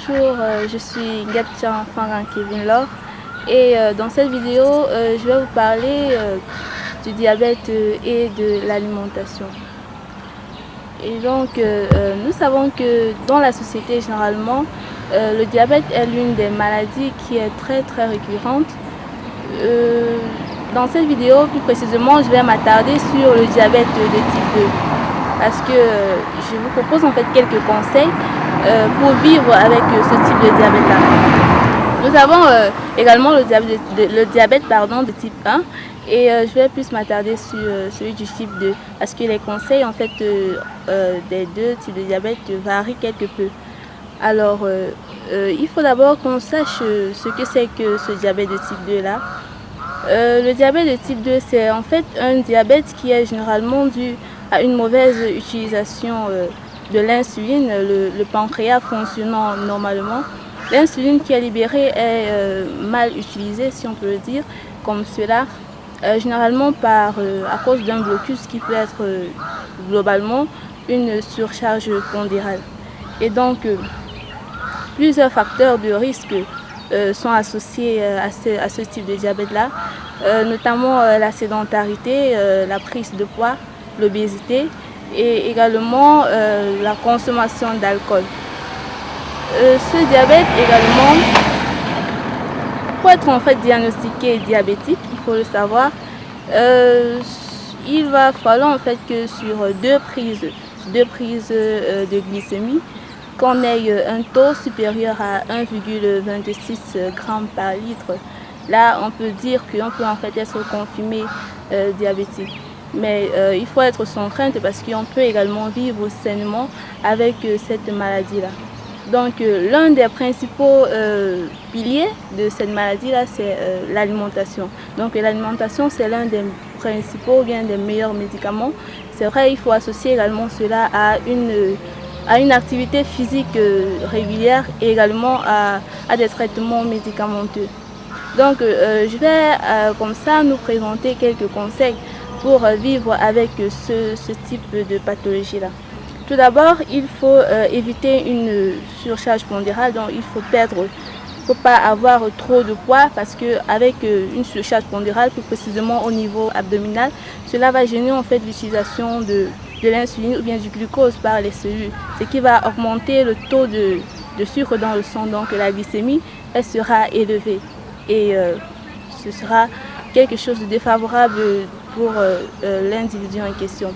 Bonjour, je suis Gatchan Fangan Kevin Laure et dans cette vidéo, je vais vous parler du diabète et de l'alimentation. Et donc, nous savons que dans la société, généralement, le diabète est l'une des maladies qui est très récurrente. Dans cette vidéo, plus précisément, je vais m'attarder sur le diabète de type 2 parce que je vous propose en fait quelques conseils pour vivre avec ce type de diabète-là. Nous avons également le diabète de type 1 et je vais plus m'attarder sur celui du type 2 parce que les conseils en fait des deux types de diabète varient quelque peu. Alors, il faut d'abord qu'on sache ce que c'est que ce diabète de type 2 là. Le diabète de type 2, c'est en fait un diabète qui est généralement dû à une mauvaise utilisation de l'insuline, le pancréas fonctionnant normalement. L'insuline qui est libérée est mal utilisée, si on peut le dire, comme cela, généralement à cause d'un blocus qui peut être globalement une surcharge pondérale. Et donc, plusieurs facteurs de risque sont associés à ce type de diabète-là, notamment la sédentarité, la prise de poids, l'obésité et également la consommation d'alcool. Ce diabète également, pour être en fait diagnostiqué diabétique, il faut le savoir, il va falloir en fait que sur deux prises de glycémie, qu'on ait un taux supérieur à 1,26 g par litre. Là, on peut dire qu'on peut en fait être confirmé diabétique. Mais il faut être sans crainte parce qu'on peut également vivre sainement avec cette maladie-là. Donc l'un des principaux piliers de cette maladie-là, c'est l'alimentation. Donc l'alimentation, c'est l'un des principaux, bien des meilleurs médicaments. C'est vrai, il faut associer également cela à une activité physique régulière et également à des traitements médicamenteux. Donc je vais comme ça nous présenter quelques conseils pour vivre avec ce type de pathologie-là. Tout d'abord, il faut éviter une surcharge pondérale, donc il faut pas avoir trop de poids parce qu'avec une surcharge pondérale, plus précisément au niveau abdominal, cela va gêner en fait l'utilisation de l'insuline ou bien du glucose par les cellules, ce qui va augmenter le taux de sucre dans le sang, donc la glycémie elle sera élevée et ce sera quelque chose de défavorable pour l'individu en question.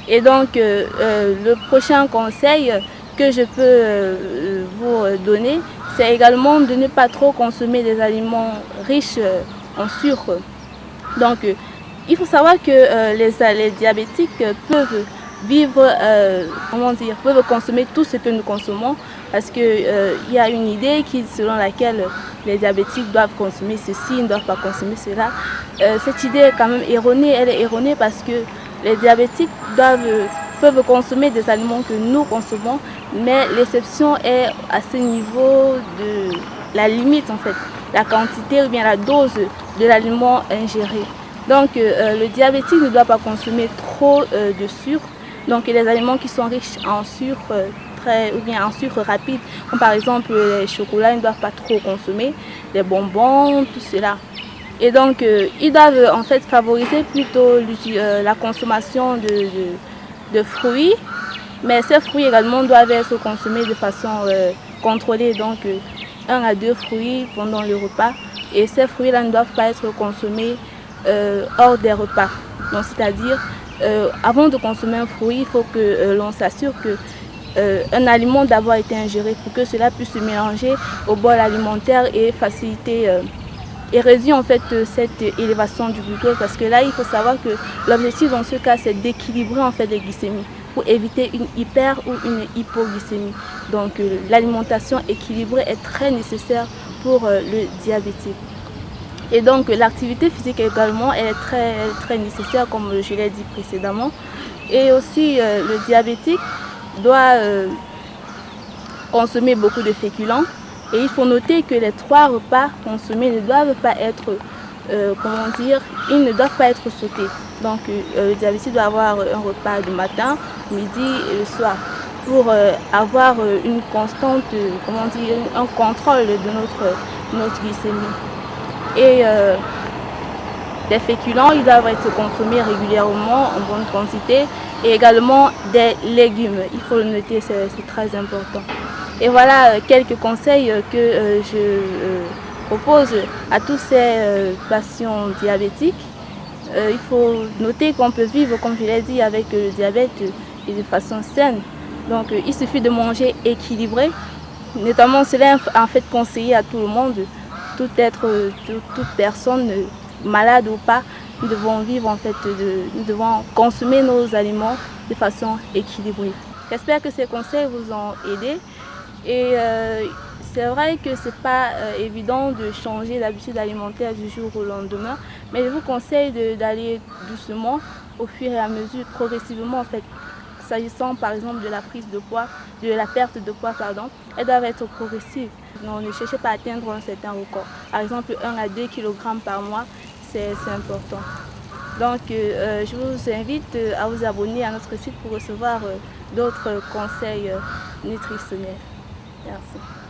Et donc le prochain conseil que je peux vous donner, c'est également de ne pas trop consommer des aliments riches en sucre. Donc il faut savoir que les diabétiques peuvent peuvent consommer tout ce que nous consommons parce qu'il y a une idée selon laquelle les diabétiques doivent consommer ceci, ils ne doivent pas consommer cela. Cette idée est quand même erronée, elle est erronée parce que les diabétiques peuvent consommer des aliments que nous consommons, mais l'exception est à ce niveau de la limite en fait, la quantité ou bien la dose de l'aliment ingéré. Donc le diabétique ne doit pas consommer trop de sucre. Donc les aliments qui sont riches en sucre ou bien en sucre rapide, comme par exemple les chocolats, ils ne doivent pas trop consommer, les bonbons, tout cela. Et donc ils doivent en fait favoriser plutôt la consommation de fruits, mais ces fruits également doivent être consommés de façon contrôlée, donc 1 à 2 fruits pendant le repas. Et ces fruits-là ne doivent pas être consommés hors des repas. Donc c'est-à-dire avant de consommer un fruit, il faut que l'on s'assure que un aliment d'abord été ingéré pour que cela puisse se mélanger au bol alimentaire et faciliter et réduire en fait cette élévation du glucose, parce que là il faut savoir que l'objectif dans ce cas c'est d'équilibrer en fait les glycémies pour éviter une hyper ou une hypoglycémie. Donc l'alimentation équilibrée est très nécessaire pour le diabétique. Et donc l'activité physique également elle est très nécessaire comme je l'ai dit précédemment. Et aussi le diabétique doit consommer beaucoup de féculents. Et il faut noter que les 3 repas consommés ne doivent pas être, ils ne doivent pas être sautés. Donc le diabétique doit avoir un repas du matin, midi et le soir. pour avoir une constante, comment dire, un contrôle de notre glycémie. Et des féculents, ils doivent être consommés régulièrement en bonne quantité, et également des légumes. Il faut le noter, c'est très important. Et voilà quelques conseils que je propose à tous ces patients diabétiques. Il faut noter qu'on peut vivre, comme je l'ai dit, avec le diabète et de façon saine. Donc il suffit de manger équilibré. Notamment, cela est en fait conseillé à tout le monde, toute personne, malade ou pas. Nous devons vivre en fait, nous devons consommer nos aliments de façon équilibrée. J'espère que ces conseils vous ont aidé. Et c'est vrai que ce n'est pas évident de changer l'habitude alimentaire du jour au lendemain, mais je vous conseille d'aller doucement, au fur et à mesure, progressivement en fait. S'agissant par exemple de la prise de poids, de la perte de poids, pardon, elle doit être progressive. Non, ne cherchez pas à atteindre un certain record. Par exemple, 1 à 2 kg par mois, c'est important. Donc, je vous invite à vous abonner à notre site pour recevoir d'autres conseils nutritionnels. Merci.